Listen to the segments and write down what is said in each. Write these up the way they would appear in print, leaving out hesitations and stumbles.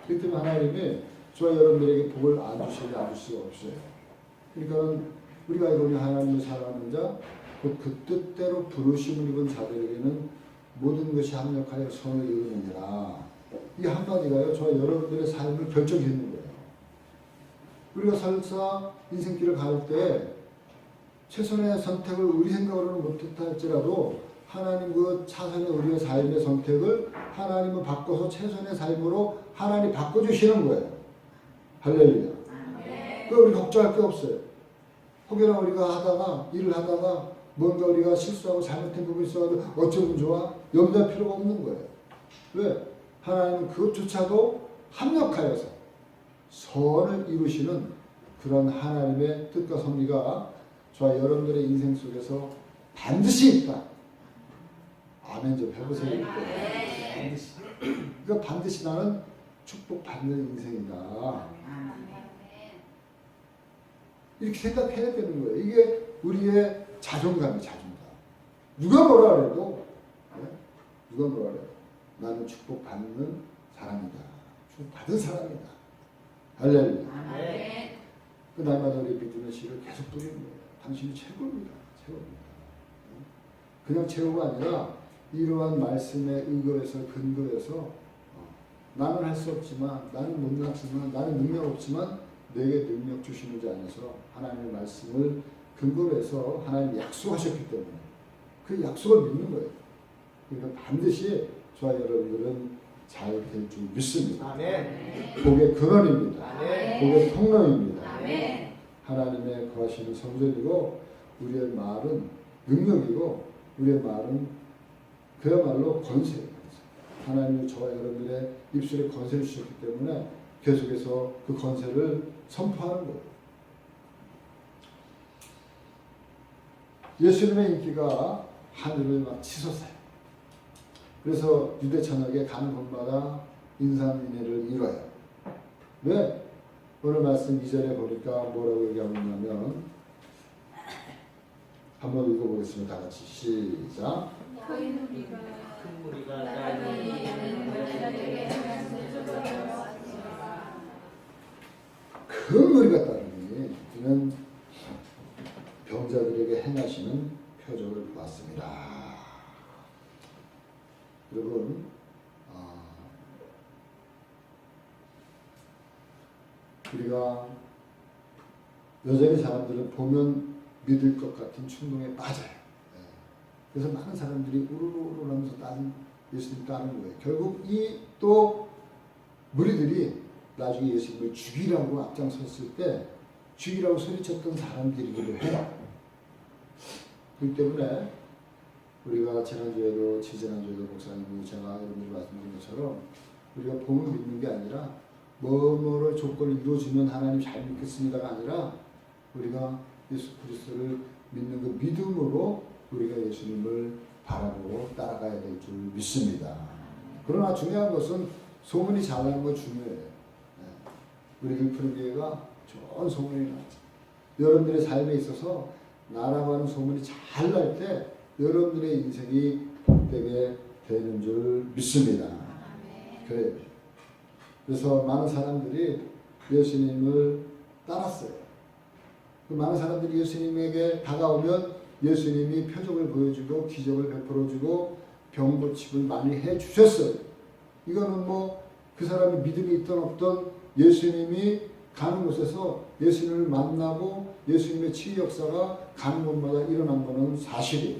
그렇기 때문에 하나님이 저와 여러분들에게 복을 안 주시지 않을 수가 없어요. 그러니까 우리가 이거는 하나님을 사랑하는 자, 곧 그 뜻대로 부르심을 입은 자들에게는 모든 것이 합력하여 선을 이루느니라. 이 한마디가요, 저와 여러분들의 삶을 결정짓는 거예요. 우리가 설사 인생길을 갈 때 최선의 선택을 우리 생각으로는 못했다 할지라도 하나님 그 차선의 우리의 삶의 선택을 하나님은 바꿔서 최선의 삶으로 하나님 바꿔주시는 거예요. 할렐루야. 그 우리 걱정할 게 없어요. 혹여나 우리가 하다가 일을 하다가 뭔가 우리가 실수하고 잘못된 부분이 있어가지고 어쩌면 좋아? 염려할 필요가 없는 거예요. 왜? 하나님은 그것조차도 합력하여서 선을 이루시는 그런 하나님의 뜻과 섭리가 저와 여러분들의 인생 속에서 반드시 있다. 아멘 좀 해보세요. 반드시. 그러니까 반드시 나는 축복받는 인생이다. 이렇게 생각해야 되는 거예요. 이게 우리의 자존감이 자존감. 누가 뭐라 그래도 누가 뭐라 그래도 나는 축복받는 사람이다. 축복받은 사람이다. 할렐루야. 그 날마다 우리 믿음의 씨를 계속 뿌리는 거예요. 당신이 최고입니다. 최고입니다. 그냥 최고가 아니라 이러한 말씀에 의거해서 근거해서 나는 할 수 없지만 나는 못났지만 나는 능력 없지만 내게 능력 주시는 자 안에서 하나님의 말씀을 근거로 해서 하나님이 약속하셨기 때문에 그 약속을 믿는 거예요. 그러니까 반드시 저와 여러분들은 잘 될 줄 믿습니다. 아멘. 복의 근원입니다. 아멘. 복의 통로입니다. 아멘. 하나님의 거하시는 성전이고 우리의 말은 능력이고 우리의 말은 그야말로 권세예요. 하나님이 저와 여러분들의 입술에 권세를 주셨기 때문에 계속해서 그 권세를 선포하는 거예요. 예수님의 인기가 하늘을 막 치솟아요. 그래서 유대 천역에 가는 곳마다 인산인해를 이뤄요. 왜? 오늘 말씀 2절에 보니까 뭐라고 얘기하고 있냐면 한번 읽어보겠습니다. 다 같이 시작. 큰 무리가 큰 무리가 따르니 이는 병자들에게 행하시는 표적을 보았습니다. 여러분, 우리가 여전히 사람들은 보면 믿을 것 같은 충동에 빠져요. 그래서 많은 사람들이 우르르 하면서 예수님 따르는 거예요. 결국 이 또 무리들이 나중에 예수님을 죽이라고 앞장섰을 때 죽이라고 소리쳤던 사람들이기도 해요. 그렇기 때문에 우리가 지난주에도 지지난주에도 목사님이 제가 여러분들이 말씀드린 것처럼 우리가 복을 믿는 게 아니라 뭐뭐를 조건을 이루어주면 하나님 잘 믿겠습니다가 아니라 우리가 예수 그리스도를 믿는 그 믿음으로 우리가 예수님을 바라보고 따라가야 될 줄 믿습니다. 그러나 중요한 것은 소문이 잘 나는 거 중요해요. 우리 글프르교회가 좋은 소문이 나죠. 여러분들의 삶에 있어서 나라고 하는 소문이 잘 날 때 여러분들의 인생이 복되게 되는 줄 믿습니다. 그래요. 그래서 많은 사람들이 예수님을 따랐어요. 그 많은 사람들이 예수님에게 다가오면 예수님이 표적을 보여주고 기적을 베풀어주고 병 고침을 많이 해주셨어요. 이거는 뭐 그 사람이 믿음이 있던 없던 예수님이 가는 곳에서 예수님을 만나고 예수님의 치유 역사가 가는 곳마다 일어난 것은 사실이에요.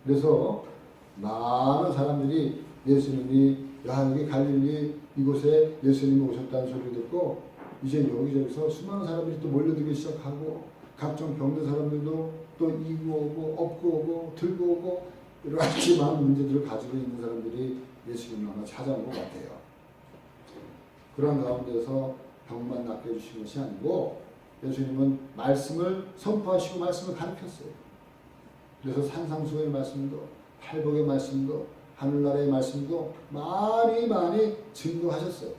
그래서 많은 사람들이 예수님이 여기 갈릴리 이곳에 예수님이 오셨다는 소리를 듣고 이제 여기저기서 수많은 사람들이 또 몰려들기 시작하고 각종 병든 사람들도 또 이고 오고 업고 오고 들고 오고 여러 가지 많은 문제들을 가지고 있는 사람들이 예수님을 아마 찾아온 것 같아요. 그런 가운데서 병만 낫게 해주신 것이 아니고 예수님은 말씀을 선포하시고 말씀을 가르쳤어요. 그래서 산상수의 말씀도 팔복의 말씀도 하늘나라의 말씀도 많이 증거하셨어요.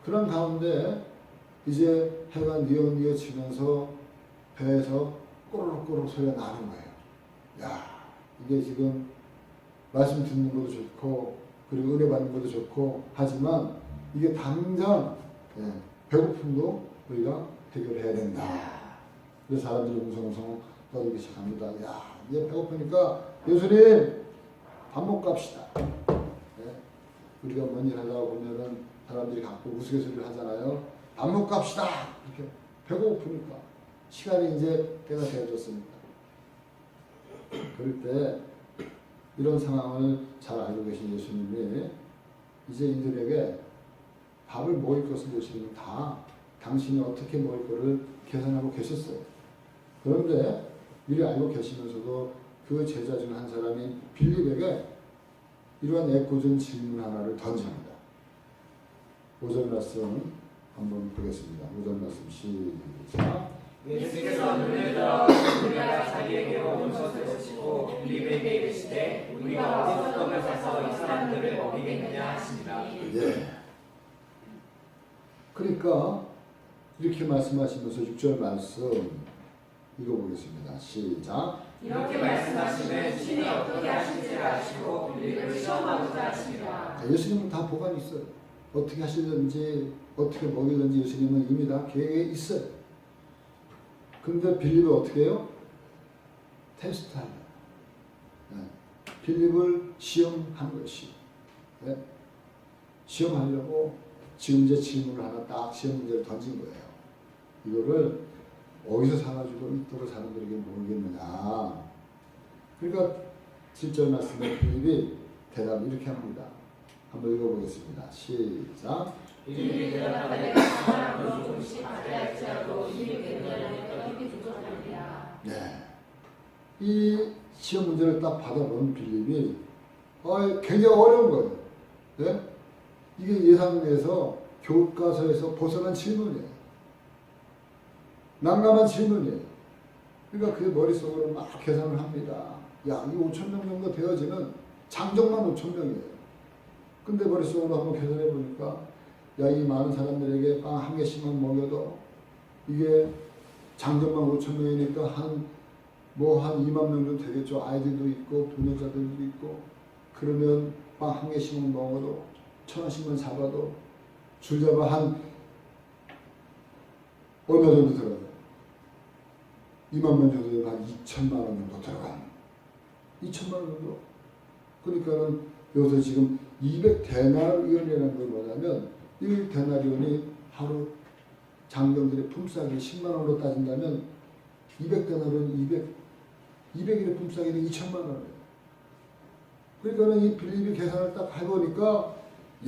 그런 가운데 이제 해가 뉘어뉘어지면서 배에서 꼬르륵꼬르륵 소리가 나는 거예요. 야, 이게 지금 말씀 듣는 것도 좋고 그리고 은혜 받는 것도 좋고 하지만 이게 당장 배고픔도 우리가 해결해야 된다. 그래서 사람들이 웅성웅성 떠들기 시작합니다. 야, 이제 배고프니까 예수님 밥 먹고 갑시다. 우리가 뭔 일 하다가 보면은 사람들이 갖고 우스갯소리를 하잖아요. 밥 먹고 갑시다. 이렇게 배고프니까 시간이 이제 때가 되어졌습니다. 그럴 때 이런 상황을 잘 알고 계신 예수님이 이제 이들에게 밥을 먹을 것을 예수님은 다 당신이 어떻게 먹을 것을 계산하고 계셨어요. 그런데 미리 알고 계시면서도 그 제자 중 한 사람인 빌립에게 이러한 애꿎은 질문 하나를 던집니다. 5절 말씀 한번 보겠습니다. 5절 말씀 시작. 예수께서 눈을 들어 우리가 자기에게로 온 것을 보시고 빌립에게 이르시되 우리가 어디서 떡을 사서 이 사람들을 먹이겠느냐 하시니라. 예. 그러니까 이렇게 말씀하시면서 6절 말씀 읽어보겠습니다. 시작. 이렇게 말씀하시면 신이 어떻게 하실지를 아시고 빌립을 시험하고자 하시니라. 예수님은 다 보관이 있어요. 어떻게 하시든지 어떻게 먹이든지 예수님은 이미 다 계획에 있어요. 근데 빌립을 어떻게 해요? 테스트합니다. 빌립을 시험하는 거예요. 시험하려고 지금 이제 질문을 하나 딱 시험 문제를 던진 거예요. 이거를 어디서 사가지고 이 떡을 사람들에게 모르겠느냐. 그러니까 7절 말씀에 빌립이 대답을 이렇게 합니다. 한번 읽어보겠습니다. 시작. 빌립이 대답하되 사람으로 조금씩 받아야 할지라도 이미 배우자는 떡이 부족하리라. 네. 이 시험 문제를 딱 받아본 빌립이 굉장히 어려운 거예요. 네? 이게 예상에서 교과서에서 벗어난 질문이에요. 난감한 질문이에요. 그러니까 그 머릿속으로 막 계산을 합니다. 야, 이 5,000명 정도 되어지는 장정만 5,000명이에요. 근데 머릿속으로 한번 계산해 보니까 야, 이 많은 사람들에게 빵 한 개씩만 먹여도 이게 장정만 5,000명이니까 한 2만 명 정도 되겠죠. 아이들도 있고 부녀자들도 있고. 그러면 빵 한 개씩만 먹어도 1,000원씩만 잡아도 줄 잡아 한 얼마 정도 들어가요? 2만 명 정도 되면 한 2천만 원 정도 들어가요. 2천만 원 정도. 그러니까는 여기서 지금 200데나리온이라는 건 뭐냐면 1데나리온이 하루 장병들의 품삯이 10만 원으로 따진다면 200데나리온 200일의 품삯이는 2천만 원이에요. 그러니까는 이 빌립이 계산을 딱 해보니까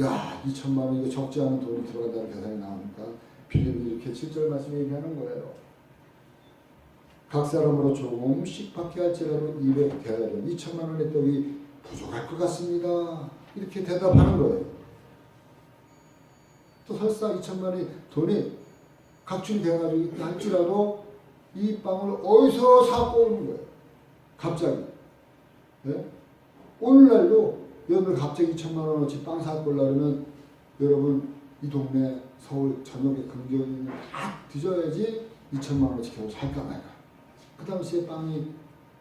야, 2천만 원 이거 적지 않은 돈이 들어간다는 계산이 나오니까 빌립이 이렇게 7절 말씀에 얘기하는 거예요. 각 사람으로 조금씩 받게 할지라도 200데나리온 2천만 원의 떡이 부족할 것 같습니다. 이렇게 대답하는 거예요. 또 설사 2천만 원의 돈이 각중이 되어가지고 있다 할지라도 이 빵을 어디서 사고 오는 거예요. 갑자기. 네? 오늘날도 여러분 갑자기 2천만 원어치 빵 사고 오려면 여러분 이 동네 서울 저녁에 금교는 다 뒤져야지 2천만 원어치 겨우 살까 말까. 그 당시에 빵이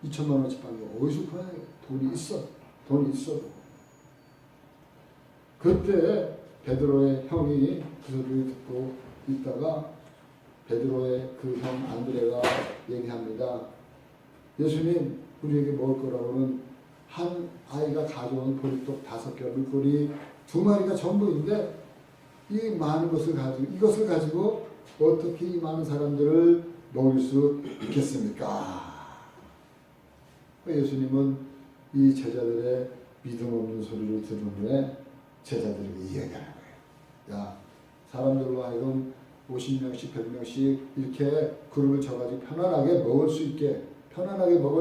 2천만 원어치 빵이 어디서 구해야 돼? 돈이 있어도. 그때 베드로의 형이 그 소리를 듣고 있다가 베드로의 그 형 안드레가 얘기합니다. 예수님, 우리에게 먹을 거라고는 한 아이가 가져온 보리떡 5개, 물고기 2마리가 전부인데 이 많은 것을 가지고 이것을 가지고 어떻게 이 많은 사람들을 먹일 수 있겠습니까? 예수님은 이 제자들의 믿음 없는 소리를 들은 후에 제자들에게 이야기하는 거예요. 야, 사람들로 하여금 50명씩 100명씩 이렇게 그룹을 쳐가지고 편안하게 먹을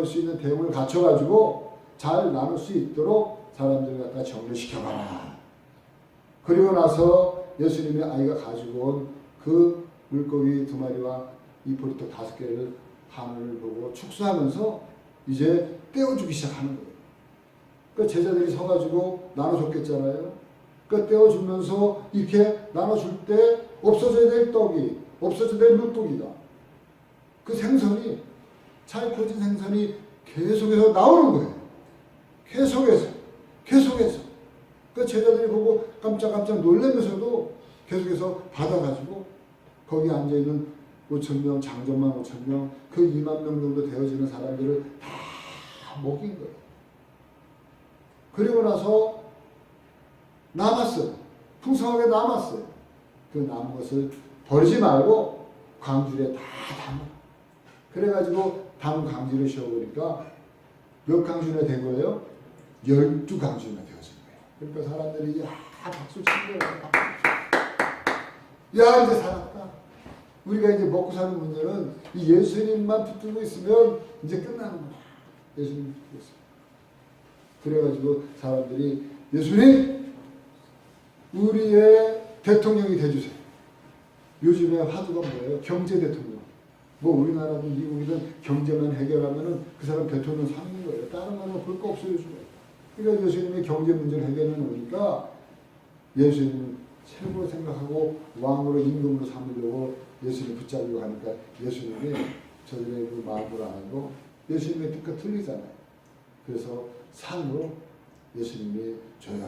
수 있는 대응을 갖춰가지고 잘 나눌 수 있도록 사람들을 갖다 정리시켜봐라. 그리고 나서 예수님이 아이가 가지고 온 그 물고기 2마리와 이 보리떡 5개를 하늘을 보고 축사하면서 이제 떼어주기 시작하는 거예요. 그러니까 제자들이 서가지고 나눠줬겠잖아요. 그러니까 떼어주면서 이렇게 나눠줄 때 없어져야 될 떡이, 없어져야 될 물고기가. 그 생선이, 잘 커진 생선이 계속해서 나오는 거예요. 계속해서. 그 제자들이 보고 깜짝깜짝 놀라면서도 계속해서 받아가지고 거기 앉아있는 5,000명, 장정만 5,000명, 그 2만 명 정도 되어지는 사람들을 다 먹인 거예요. 그리고 나서 남았어요. 풍성하게 남았어요. 그 남은 것을 버리지 말고 광주리에 다 담아. 그래가지고 담은 광주리를 씌워보니까 몇 광주리가 된 거예요? 12광주리가 되어진 거예요. 그러니까 사람들이 박수 치는 거예요. 야, 이제 살았다. 우리가 이제 먹고 사는 문제는 이 예수님만 붙들고 있으면 이제 끝나는구나. 예수님 붙들고 있어요. 그래가지고 사람들이 예수님, 우리의 대통령이 돼주세요. 요즘에 화두가 뭐예요? 경제 대통령. 뭐 우리나라든 미국이든 경제만 해결하면은 그 사람 대통령 삼는 거예요. 다른 거는 볼 거 없어요, 요즘에. 그러니까 예수님이 경제 문제를 해결해 놓으니까 예수님은 최고로 생각하고 왕으로 임금으로 삼으려고 예수님 붙잡으려고 하니까 예수님이 저들의 그 마음을 알고 예수님의 뜻과 틀리잖아요. 그래서 산으로 예수님이 조용히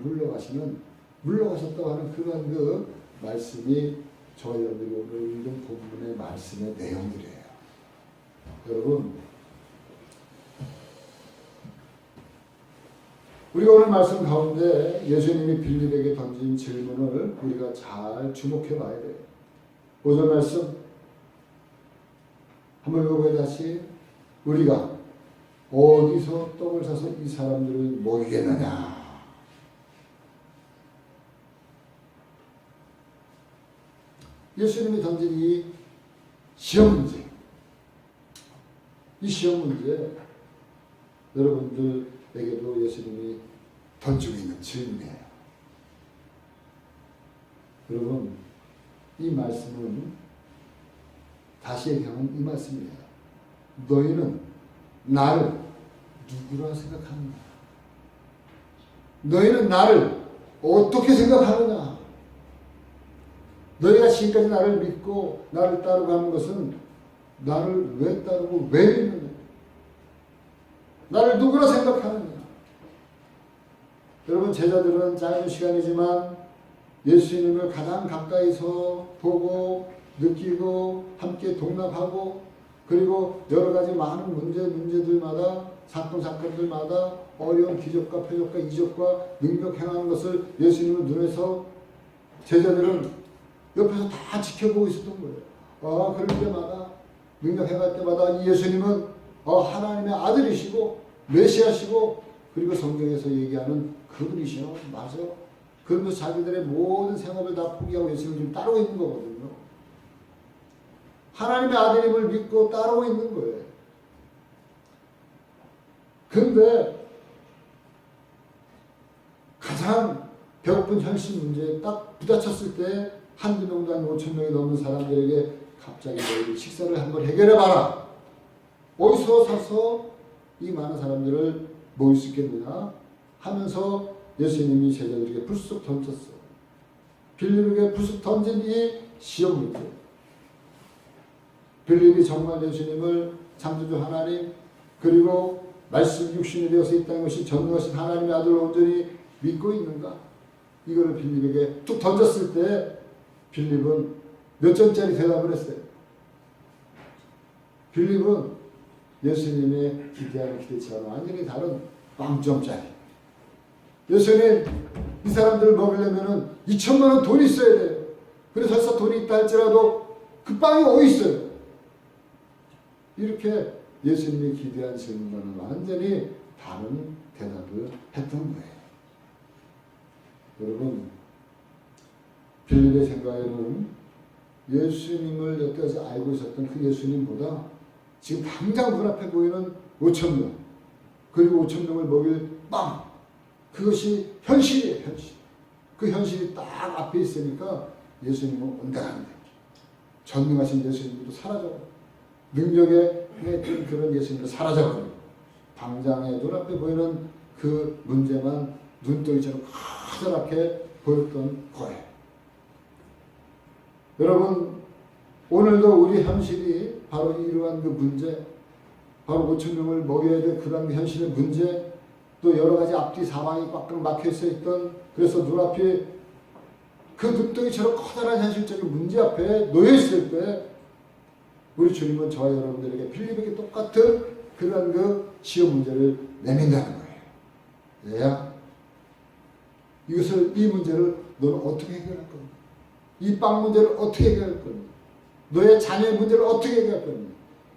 물러가시는, 물러가셨다고 하는 그런 그 말씀이 저희들이 오늘 읽은 본문의 말씀의 내용들이에요. 여러분, 우리가 오늘 말씀 가운데 예수님이 빌립에게 던진 질문을 우리가 잘 주목해 봐야 돼요. 5절 말씀 한번 읽어봐요. 다시. 우리가 어디서 떡을 사서 이 사람들을 먹이겠느냐. 예수님이 던진 이 시험 문제, 이 시험 문제 여러분들에게도 예수님이 던지고 있는 질문이에요. 여러분, 이 말씀은 다시 얘기하면 이 말씀이에요. 너희는 나를 누구라 생각하느냐? 너희는 나를 어떻게 생각하느냐? 너희가 지금까지 나를 믿고 나를 따르고 하는 것은 나를 왜 따르고 왜 믿느냐? 나를 누구라 생각하느냐? 여러분, 제자들은 짧은 시간이지만 예수님을 가장 가까이서 보고 느끼고 함께 동락하고 그리고 여러 가지 많은 문제들마다 사건들마다 어려운 기적과 표적과 이적과 능력 행하는 것을 예수님의 눈에서 제자들은 옆에서 다 지켜보고 있었던 거예요. 그럴 때마다 능력 행할 때마다 이 예수님은 하나님의 아들이시고 메시아시고 그리고 성경에서 얘기하는 그분이시요. 맞아. 그러면서 자기들의 모든 생업을 다 포기하고 예수님을 지금 따르고 있는 거거든요. 하나님의 아들임을 믿고 따르고 있는 거예요. 근데 가장 배고픈 현실 문제에 딱 부딪혔을 때 한두 명도 아니고 5,000명이 넘는 사람들에게 갑자기 너희들 식사를 한번 해결해봐라. 어디서 사서 이 많은 사람들을 모일 수 있겠느냐 하면서 예수님이 제자들에게 불쑥 던졌어. 빌립에게 불쑥 던진 이 시험 문제. 빌립이 정말 예수님을 창조주 하나님 그리고 말씀 육신이 되어서 이 땅에 오신 전능하신 하나님의 아들을 온전히 믿고 있는가? 이거를 빌립에게 뚝 던졌을 때 빌립은 몇 점짜리 대답을 했어요? 빌립은 예수님의 기대하는 기대치와는 완전히 다른 0점짜리. 예수님, 이 사람들을 먹이려면 2천만 원 돈이 있어야 돼요. 그래서 설사 돈이 있다 할지라도 그 빵이 어디 있어요? 이렇게 예수님이 기대한 질문과는 완전히 다른 대답을 했던 거예요. 여러분, 빌립의 생각에는 예수님을 여태까지 알고 있었던 그 예수님보다 지금 당장 눈앞에 보이는 5,000명 그리고 5,000명을 먹일 빵 그것이 현실이에요. 현실. 그 현실이 딱 앞에 있으니까 예수님은 온당한데 전능하신 예수님도 사라져버려요. 능력에 했던 그런 예수님도 사라져버려요. 당장에 눈앞에 보이는 그 문제만 눈덩이처럼 커다랗게 보였던 거예요. 여러분, 오늘도 우리 현실이 바로 이러한 그 문제, 바로 5,000명을 먹여야 될 그런 현실의 문제, 또 여러 가지 앞뒤 사방이 꽉꽉 막혀서 있던, 그래서 눈앞에 그 늑덩이처럼 커다란 현실적인 문제 앞에 놓여 있을 때 우리 주님은 저와 여러분들에게 필립에게 똑같은 그러한 그 시험 문제를 내민다는 거예요. 얘야, 이 문제를 너는 어떻게 해결할 거니? 이 빵 문제를 어떻게 해결할 거니? 너의 자녀의 문제를 어떻게 해결할 거니?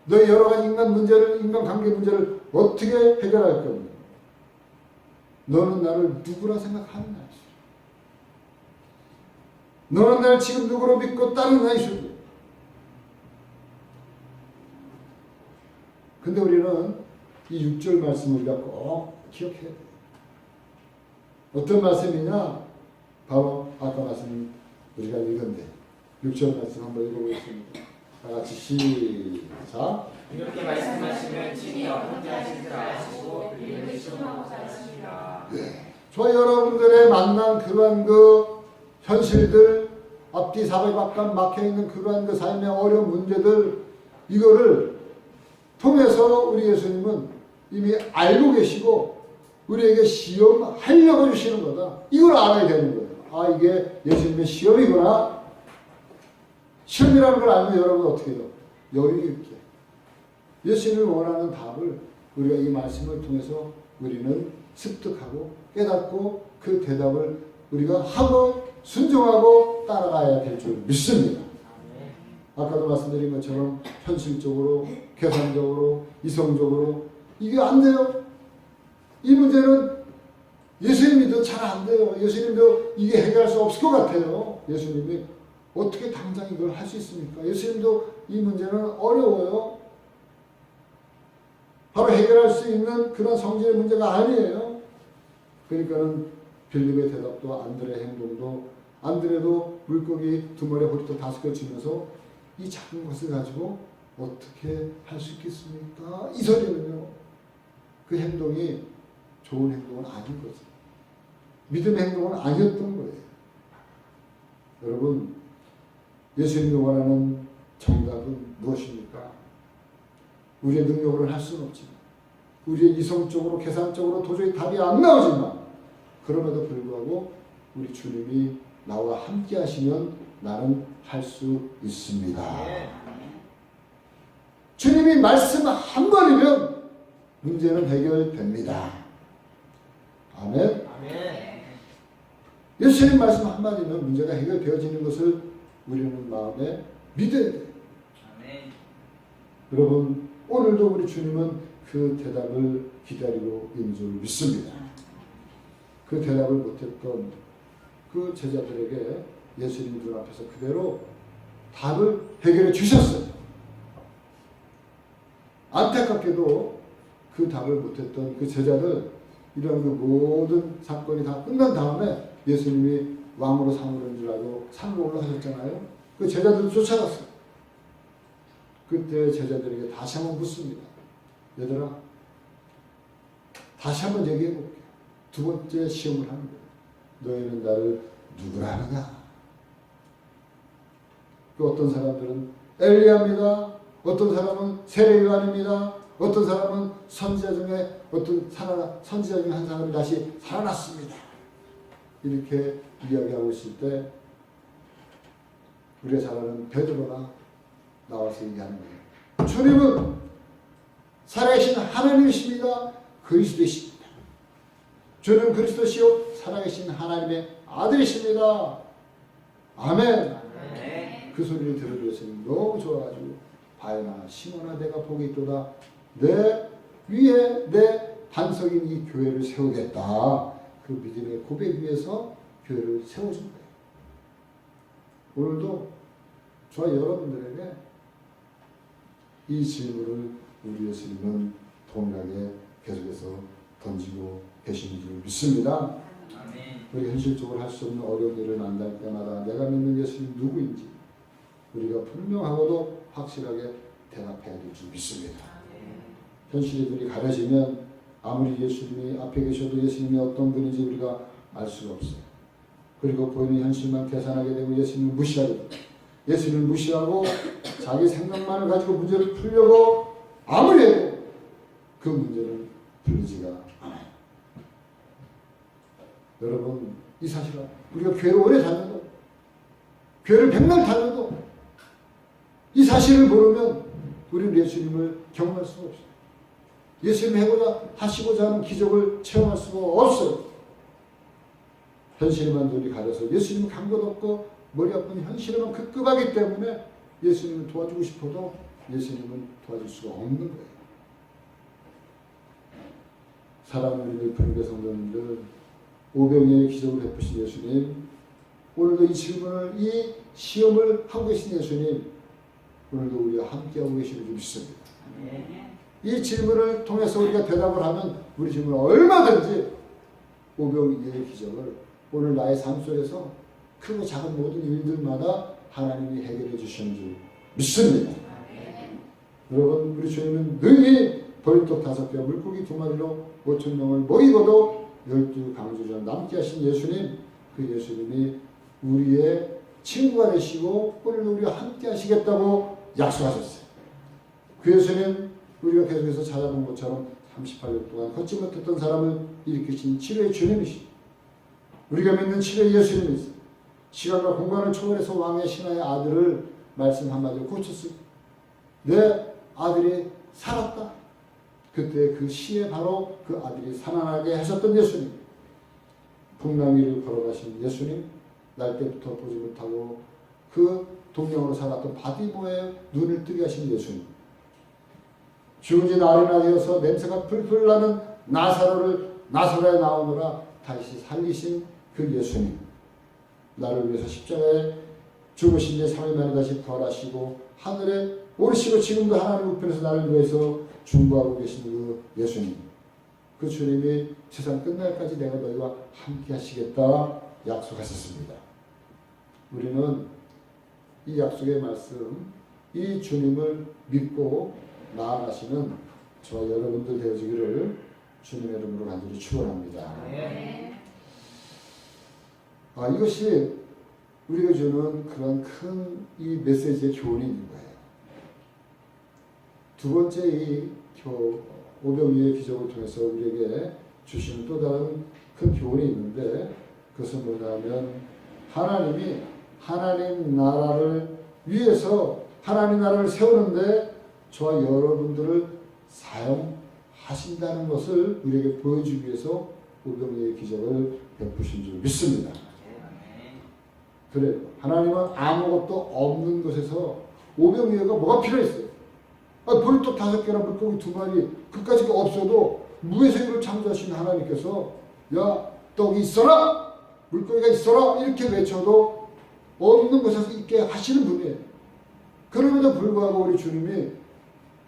너의 여러 가지 인간관계 문제를 어떻게 해결할 거니? 너는 나를 누구라 생각하느냐? 너는 나를 지금 누구로 믿고 따르느냐? 이소리. 근데 우리는 이 6절 말씀을 우리가 꼭 기억해야 돼요. 어떤 말씀이냐? 바로 아까 말씀 우리가 읽은데 6절 말씀 한번 읽어보겠습니다. 다 같이 시작. 이렇게 말씀하시면 친히 어떻게 하시리라 하시고 빌립을 시험하고자 하십니다. 저와 여러분들의 만난 그러한 그 현실들, 앞뒤 사방이 막혀있는 그러한 그 삶의 어려운 문제들, 이거를 통해서 우리 예수님은 이미 알고 계시고 우리에게 시험하려고 주시는 거다. 이걸 알아야 되는 거예요. 아, 이게 예수님의 시험이구나. 시험이라는 걸 알면 여러분 어떻게 해요? 여유 있게 예수님이 원하는 답을 우리가 이 말씀을 통해서 우리는 습득하고 깨닫고 그 대답을 우리가 하고 순종하고 따라가야 될 줄 믿습니다. 아까도 말씀드린 것처럼 현실적으로, 계산적으로, 이성적으로 이게 안 돼요. 이 문제는 예수님도 잘 안 돼요. 예수님도 이게 해결할 수 없을 것 같아요. 예수님이 어떻게 당장 이걸 할 수 있습니까? 예수님도 이 문제는 어려워요. 바로 해결할 수 있는 그런 성질의 문제가 아니에요. 그러니까는 빌립의 대답도 안드레의 행동도, 안드레도 물고기 2마리 호리도 5개 치면서 이 작은 것을 가지고 어떻게 할 수 있겠습니까? 이 소리는요, 그 행동이 좋은 행동은 아닌 거죠. 믿음의 행동은 아니었던 거예요. 여러분, 예수님이 원하는 정답은 무엇입니까? 우리의 능력으로는 할 수는 없지만, 우리의 이성적으로, 계산적으로 도저히 답이 안 나오지만, 그럼에도 불구하고 우리 주님이 나와 함께 하시면 나는 할 수 있습니다. 주님이 말씀 한 번이면 문제는 해결됩니다. 아멘. 예수님 말씀 한마디면 문제가 해결되어지는 것을 우리는 마음에 믿어야 돼요. 여러분, 오늘도 우리 주님은 그 대답을 기다리고 있는 줄 믿습니다. 그 대답을 못했던 그 제자들에게 예수님 눈앞에서 그대로 답을 해결해 주셨어요. 안타깝게도 그 답을 못했던 그 제자들, 이런 그 모든 사건이 다 끝난 다음에 예수님이 왕으로 삼으는 줄 알고 산으로 올라가셨잖아요. 그 제자들을 쫓아갔어요. 그때 제자들에게 다시 한번 묻습니다. 얘들아, 다시 한번 얘기해 볼게. 두 번째 시험을 하는 거예요. 너희는 나를 누구라 하느냐? 그 어떤 사람들은 엘리야입니다. 어떤 사람은 세례요한입니다. 어떤 사람은 선지자 중에 선지자 중에 한 사람이 다시 살아났습니다. 이렇게 이야기하고 있을 때 우리가 잘 아는 베드로가 나와서 얘기하는 거예요. 주님은 살아계신 하나님이십니다. 그리스도이십니다. 주는 그리스도시요 살아계신 하나님의 아들이십니다. 아멘. 그 소리를 들은 예수님 너무 좋아가지고, 바요나 시몬아 내가 복이 있도다. 내 위에 내 반석인 이 교회를 세우겠다. 그 믿음의 고백 위에서 교회를 세워준 거예요. 오늘도 저와 여러분들에게 이 질문을 우리 예수님은 동일하게 계속해서 던지고 계시는 줄 믿습니다. 우리 현실적으로 할 수 없는 어려운 일을 만날 때마다 내가 믿는 예수님 누구인지 우리가 분명하고도 확실하게 대답해야 될 줄 믿습니다. 현실들이 가려지면 아무리 예수님이 앞에 계셔도 예수님이 어떤 분인지 우리가 알 수가 없어요. 그리고 보이는 현실만 계산하게 되고 예수님을 무시하게 돼요. 예수님을 무시하고 자기 생각만을 가지고 문제를 풀려고 아무리 해도 그 문제는 풀리지가 않아요. 여러분, 이 사실은 우리가 교회를 오래 다녀도, 교회를 백날 다녀도 이 사실을 모르면 우리는 예수님을 경험할 수가 없어요. 예수님 하시고자 하는 기적을 체험할 수가 없어요. 현실에만 눈이 가려서 예수님은 간 것 없고 머리 아픈 현실에만 급급하기 때문에 예수님을 도와주고 싶어도 예수님은 도와줄 수가 없는 거예요. 사랑하는 우리 불교 성도님들, 오병이어의 기적을 베푸신 예수님, 오늘도 이 질문을, 이 시험을 하고 계신 예수님, 오늘도 우리와 함께하고 계시는 줄 믿습니다. 이 질문을 통해서 우리가 대답을 하면 우리 질문을 얼마든지 오병이어의 기적을 오늘 나의 삶 속에서 크고 작은 모든 일들마다 하나님이 해결해 주시는 줄 믿습니다. 여러분, 우리 주님은 능히 벌떡 5개 물고기 2마리로 5,000명을 먹이고도 12강조전 남게 하신 예수님, 그 예수님이 우리의 친구가 되시고 오늘도 우리와 함께 하시겠다고 약속하셨어요. 그 예수님, 우리가 계속해서 찾아본 것처럼 38년 동안 걷지 못했던 사람을 일으키신 치료의 주님이시죠. 우리가 믿는 치료의 예수님이세요. 시간과 공간을 초월해서 왕의 신하의 아들을 말씀 한마디로 고쳤어요. 내 아들이 살았다. 그때 그 시에 바로 그 아들이 살아나게 하셨던 예수님. 풍랑 위를 걸어가신 예수님. 날 때부터 보지 못하고 그 동양으로 살았던 바디모의 눈을 뜨게 하신 예수님. 죽은 지 나흘이나 되어서 냄새가 풀풀 나는 나사로에 나오느라 다시 살리신 그 예수님. 나를 위해서 십자가에 죽으신 지 3일 만에 다시 부활하시고 하늘에 오르시고 지금도 하나님 우편에서 나를 위해서 중보하고 계신 그 예수님. 그 주님이 세상 끝날까지 내가 너희와 함께 하시겠다 약속하셨습니다. 우리는 이 약속의 말씀, 이 주님을 믿고 나아가시는 저와 여러분들 되어지기를 주님의 이름으로 간절히 축원합니다. 이것이 우리가 주는 그런 큰 이 메시지의 교훈이 있는 거예요. 두 번째 이 오병이어의 기적을 통해서 우리에게 주시는 또 다른 큰 교훈이 있는데, 그것은 뭐냐면 하나님이 하나님 나라를 위해서 하나님 나라를 세우는데 저와 여러분들을 사용하신다는 것을 우리에게 보여주기 위해서 오병이어의 기적을 베푸신 줄 믿습니다. 그래요. 하나님은 아무것도 없는 곳에서 오병이어가 뭐가 필요했어요? 벌떡 5개나 물고기 2마리 그까지가 없어도 무에서 이를 창조하신 하나님께서 야 떡이 있어라! 물고기가 있어라! 이렇게 외쳐도 없는 곳에서 있게 하시는 분이에요. 그럼에도 불구하고 우리 주님이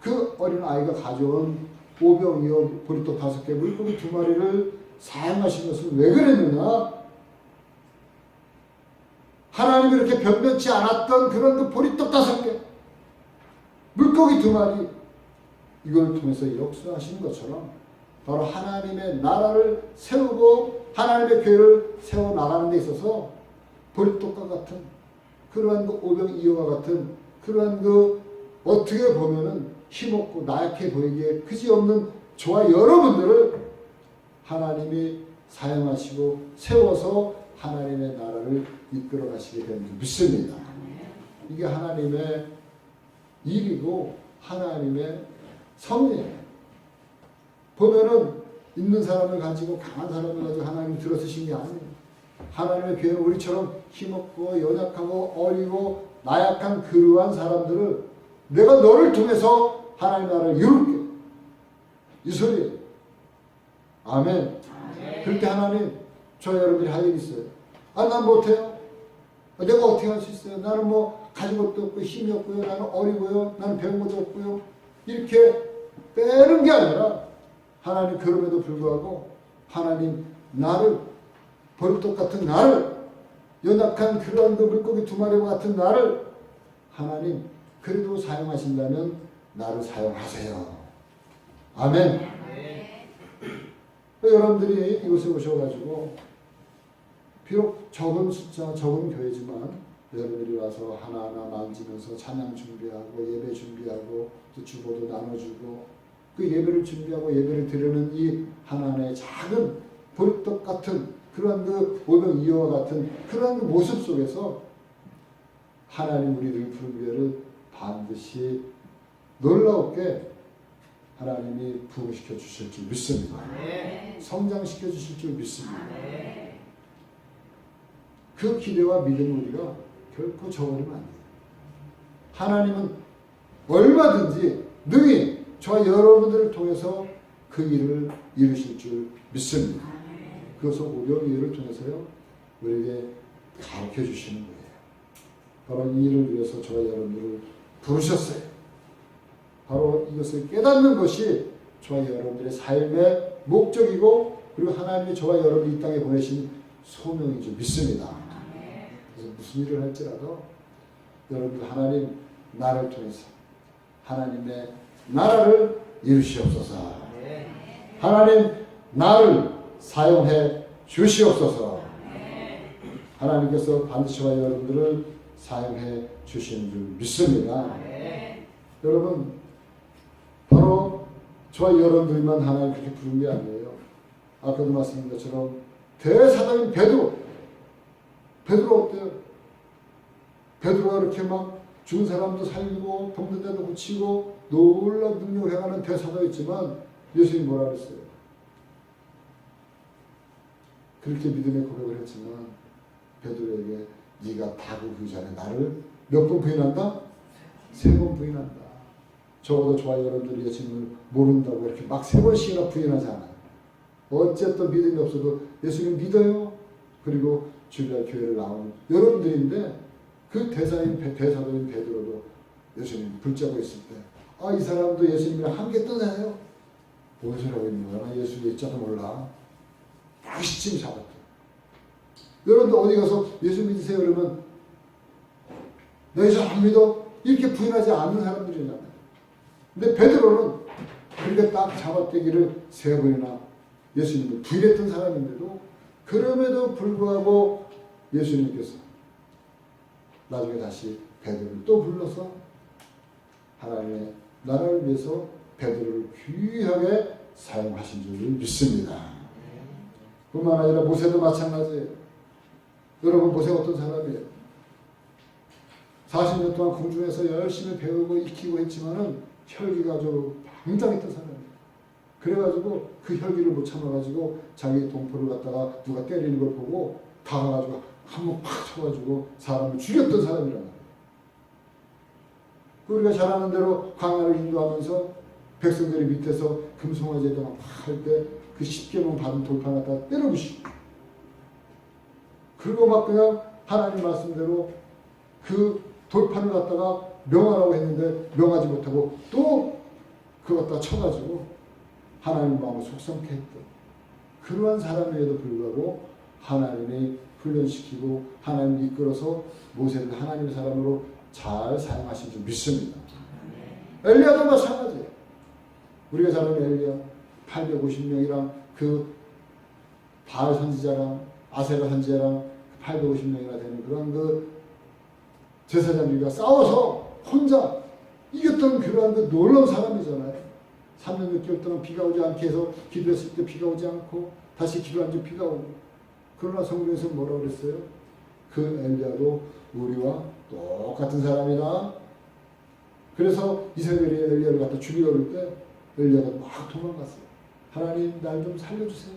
그 어린 아이가 가져온 오병이어 보리떡 5개 물고기 2마리를 사용하신 것은 왜 그랬느냐? 하나님이 이렇게 변변치 않았던 그런 그 보리떡 5개 물고기 2마리 이걸 통해서 역사하시는 것처럼 바로 하나님의 나라를 세우고 하나님의 교회를 세워나가는 데 있어서 보리떡과 같은 그러한 그 오병이어와 같은 그러한 그 어떻게 보면은 힘없고 나약해 보이기에 그지없는 저와 여러분들을 하나님이 사용하시고 세워서 하나님의 나라를 이끌어 가시게 되는 줄 믿습니다. 이게 하나님의 일이고 하나님의 섭리예요. 보면은 있는 사람을 가지고 강한 사람을 가지고 하나님이 들어서신 게 아니에요. 하나님의 교회는 우리처럼 힘없고 연약하고 어리고 나약한 그러한 사람들을 내가 너를 통해서 하나님 나라를 이룰게. 이 소리예요. 아멘. 그럴 때 하나님 저 여러분들이 할 일이 있어요. 난 못해요. 내가 어떻게 할 수 있어요? 나는 뭐 가진 것도 없고 힘이 없고요. 나는 어리고요. 나는 배운 것도 없고요. 이렇게 빼는 게 아니라 하나님 그럼에도 불구하고 하나님 나를 버릇떡 같은 나를 연약한 그러한 그 물고기 2마리와 같은 나를 하나님 그래도 사용하신다면 나를 사용하세요. 아멘. 여러분들이 이곳에 오셔가지고 비록 적은 숫자, 적은 교회지만 여러분들이 와서 하나하나 만지면서 찬양 준비하고 예배 준비하고 또 주보도 나눠주고 그 예배를 준비하고 예배를 드리는 이 하나하나의 작은 보리떡 같은 그러한 그 오병 이어와 같은 그러한 그 모습 속에서 하나님 우리를 부른 교회를 반드시 놀라웠게 하나님이 부흥시켜 주실 줄 믿습니다. 성장시켜 주실 줄 믿습니다. 그 기대와 믿음을 우리가 결코 저버리면 안 돼요. 하나님은 얼마든지 능히 저와 여러분들을 통해서 그 일을 이루실 줄 믿습니다. 그것을 오병 이어를 통해서요 우리에게 가르쳐 주시는 거예요. 바로 이 일을 위해서 저와 여러분들을 부르셨어요. 바로 이것을 깨닫는 것이 저와 여러분들의 삶의 목적이고 그리고 하나님이 저와 여러분을 이 땅에 보내신 소명인 줄 믿습니다. 그래서 무슨 일을 할지라도 여러분들 하나님 나를 통해서 하나님의 나라를 이루시옵소서. 하나님 나를 사용해 주시옵소서. 하나님께서 반드시 저와 여러분들을 사용해 주시는 줄 믿습니다. 여러분 바로 저와 여러분들만 하나님 그렇게 부른 게 아니에요. 아까도 말씀드린 것처럼 대사장인 베드로 어때요? 베드로가 이렇게 막 죽은 사람도 살리고 병든 데도 고치고 놀라운 능력을 행하는 대사장이었지만 예수님이 뭐라 그랬어요? 그렇게 믿음의 고백을 했지만 베드로에게 네가 다구기 전에 나를 몇 번 부인한다? 3번 부인한다. 적어도 저와 여러분들이 예수님을 모른다고 이렇게 막 3번씩이나 부인하지 않아요. 어쨌든 믿음이 없어도 예수님 믿어요. 그리고 주일날 교회를 나오는 여러분들인데 그 대사도인 베드로도 예수님 붙잡고 있을 때 이 사람도 예수님이랑 함께 떠나요. 뭔 소리 하고 있는 거야? 나 예수 믿자도 몰라. 다시쯤 잡았대. 여러분들 어디 가서 예수 믿으세요 그러면 너 예수 안 믿어? 이렇게 부인하지 않는 사람들이잖아요. 근데 베드로는 그렇게 딱 잡아떼기를 3번이나 예수님을 부인했던 사람인데도 그럼에도 불구하고 예수님께서 나중에 다시 베드로를 또 불러서 하나님의 나라를 위해서 베드로를 귀하게 사용하신 줄 믿습니다. 뿐만 아니라 모세도 마찬가지예요. 여러분 모세가 어떤 사람이에요? 40년 동안 궁중에서 열심히 배우고 익히고 했지만은 혈기가 아주 방장했던 사람이에요. 그래가지고 그 혈기를 못 참아가지고 자기 동포를 갖다가 누가 때리는 걸 보고 다가가지고 한번 팍 쳐가지고 사람을 죽였던 사람이란 말이에요. 우리가 잘 아는 대로 광야를 인도하면서 백성들이 밑에서 금송아지에다 막 할 때 그 10계명 받은 돌판 갖다가 때려부시고 그리고 막 그냥 하나님 말씀대로 그 돌판을 갖다가 명하라고 했는데 명하지 못하고 또 그거 갖다 쳐가지고 하나님 마음을 속상케 했던 그러한 사람에도 불구하고 하나님이 훈련시키고 하나님이 이끌어서 모세를 하나님의 사람으로 잘 사용하신 줄 믿습니다. 엘리야도 마찬가지예요. 우리가 잘 아는 엘리야 850명이랑 그 바알 선지자랑 아세라 선지자랑 850명이나 되는 그런 그 제사장들과 싸워서 혼자 이겼던 그러한 그 놀라운 사람이잖아요. 3년 6개월 동안 비가 오지 않게 해서 기도했을 때 비가 오지 않고 다시 기도한 지 비가 오고 그러나 성경에서 뭐라고 그랬어요? 그 엘리야도 우리와 똑같은 사람이다. 그래서 이스라엘이 엘리야를 갖다 죽이려고 할 때 엘리야가 막 도망갔어요. 하나님 날 좀 살려주세요.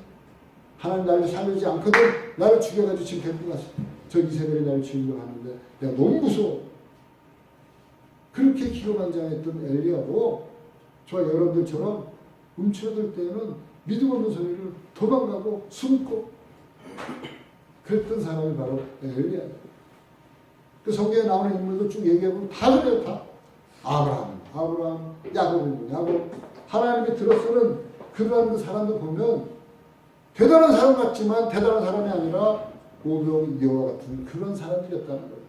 하나님 나를 살려주지 않거든 나를 죽여가지고 지금 데리고 갔어. 저 이스라엘이 나를 죽이려고 하는데 내가 너무 무서워. 그렇게 기고만장했던 엘리야도 저와 여러분들처럼 움츠러들 때는 믿음 없는 소리를 도망가고 숨고 그랬던 사람이 바로 엘리야예요. 그 성경에 나오는 인물들 쭉 얘기해보면 다 그래요. 다 아브라함, 야곱 하나님이 들어서는 그러한 그 사람들 보면 대단한 사람 같지만 대단한 사람이 아니라 오병 이어와 같은 그런 사람들이었다는 거예요.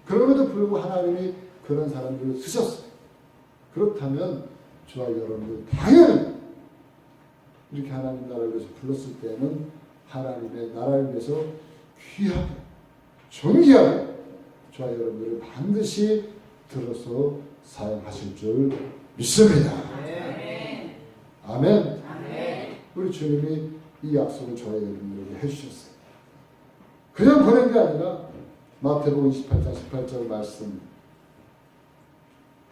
그럼에도 불구하고 하나님이 그런 사람들을 쓰셨어요. 그렇다면 저와 여러분들 당연히 이렇게 하나님 나라를 위해서 불렀을 때는 하나님의 나라를 위해서 귀하게 존귀하게 저와 여러분들을 반드시 들어서 사용하실 줄 믿습니다. 아멘. 우리 주님이 이 약속을 저와 여러분들에게 해주셨어요. 그냥 보낸 게 아니라 마태복음 28장 18절 말씀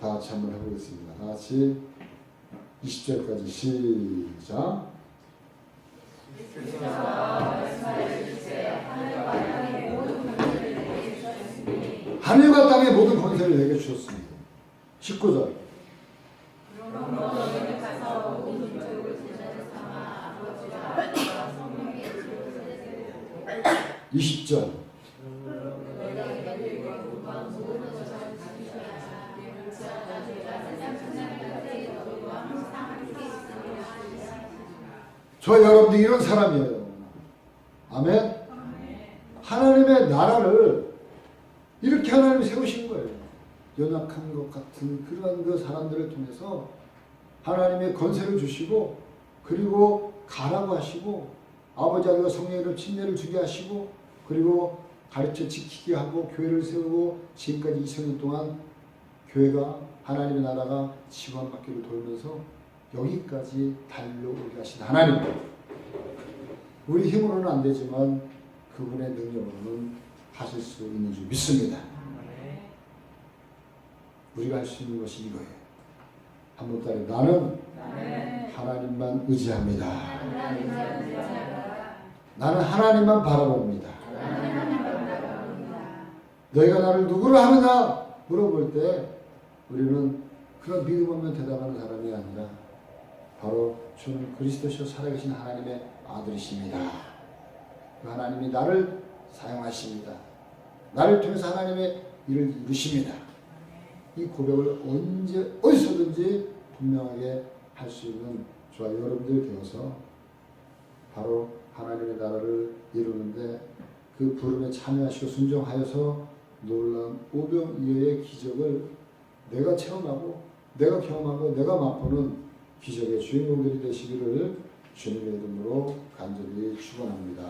다 같이 한번 해보겠습니다. 다 같이 20절까지 시작. 하늘과 땅의 모든 권세를 내게 주셨습니다. 19절. 20절. 저 여러분들 이런 사람이에요. 아멘. 하나님의 나라를 이렇게 하나님이 세우신 거예요. 연약한 것 같은 그러한 그 사람들을 통해서 하나님의 권세를 주시고, 그리고 가라고 하시고, 아버지 아들과 성령으로 침례를 주게 하시고, 그리고 가르쳐 지키게 하고 교회를 세우고, 지금까지 2000년 동안 교회가, 하나님의 나라가 지구 한 바퀴를 돌면서 여기까지 달려오게 하신 하나님. 우리 힘으로는 안 되지만 그분의 능력으로는 하실 수 있는 줄 믿습니다. 우리가 할 수 있는 것이 이거예요. 한번 따라 나는 하나님만 의지합니다. 나는 하나님만 바라봅니다. 너희가 나를 누구로 하느냐 물어볼 때 우리는 그런 믿음 없는 대답하는 사람이 아니라 바로 주는 그리스도시요 살아계신 하나님의 아들이십니다. 그 하나님이 나를 사용하십니다. 나를 통해서 하나님의 일을 이루십니다. 이 고백을 언제 어디서든지 분명하게 할 수 있는 저와 여러분들 되어서 바로 하나님의 나라를 이루는데 그 부름에 참여하시고 순종하여서 놀라운 오병이어의 기적을 내가 체험하고 내가 경험하고 내가 맛보는 기적의 주인공들이 되시기를 주님의 이름으로 간절히 축원합니다.